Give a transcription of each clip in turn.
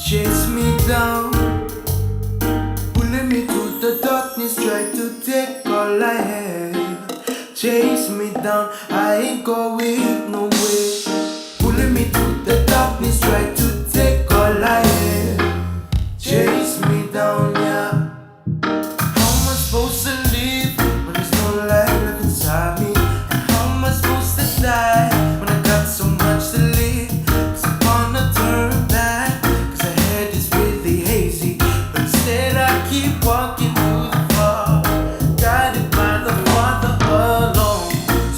chase me down, pulling me through the darkness, try to take all I have. Chase me down, I ain't going nowhere. Pulling me through the darkness, try to take all I have. Chase me down, yeah. How am I supposed to live when there's no life left inside me? And how am I supposed to die when I got so much to live? 'Cause I wanna turn back, 'cause ahead is really hazy, but instead I keep walking through the fog, guided by the Father alone.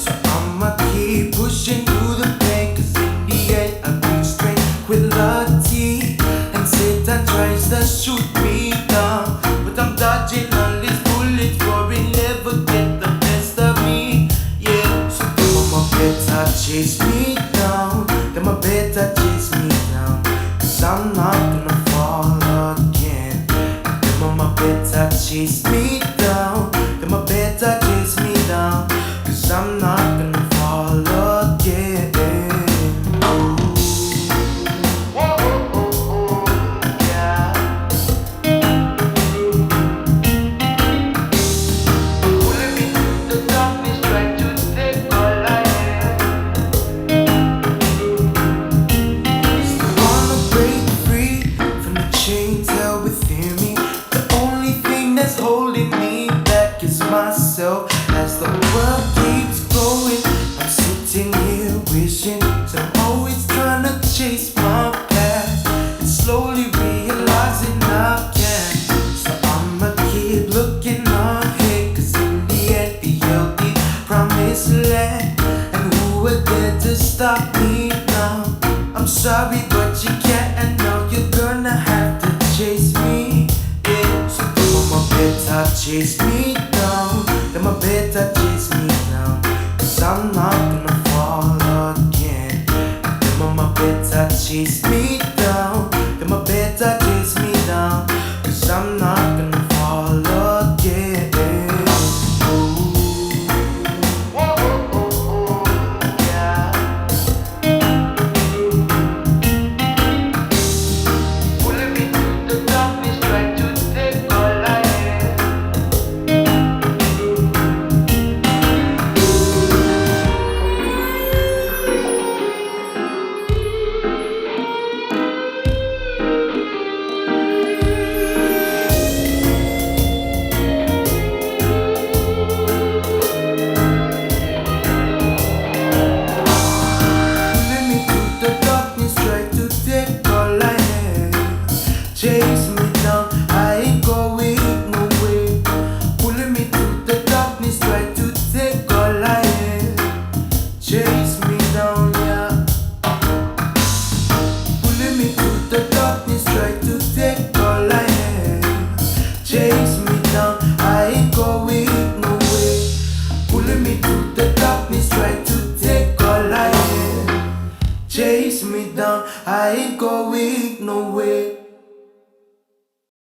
So I'ma keep pushing through the pain, 'cause in the end I reach tranquility. And Satan tries to shoot me down, but I'm dodging all his bullets, for he never get the best of me. Yeah, so Mama better chase me down, then my better chase me down, 'cause I'm not gonna fall again. Then Mama better chase me down, then my better chase me down, 'cause I'm not gonna fall again. Holding me back is myself. As the world keeps going, I'm sitting here wishing. So I'm always trying to chase my past and slowly realizing I can. So I'ma keep looking ahead, 'cause in the end the healthy promised land. And who are there to stop me now? I'm sorry but you can't, and now you're gonna have to chase me. Better chase me down, then my better chase me down, 'cause I'm not gonna fall again. Then my better chase me down, then my better chase me down, 'cause I'm not gonna fall again. Chase me down, I ain't going nowhere. Pulling me through the darkness, try to take all I have. Chase me down, yeah. Pulling me through the darkness, try to take all I have. Chase me down, I ain't going nowhere. Pulling me through the darkness, try to take all I have. Chase me down, I ain't going nowhere.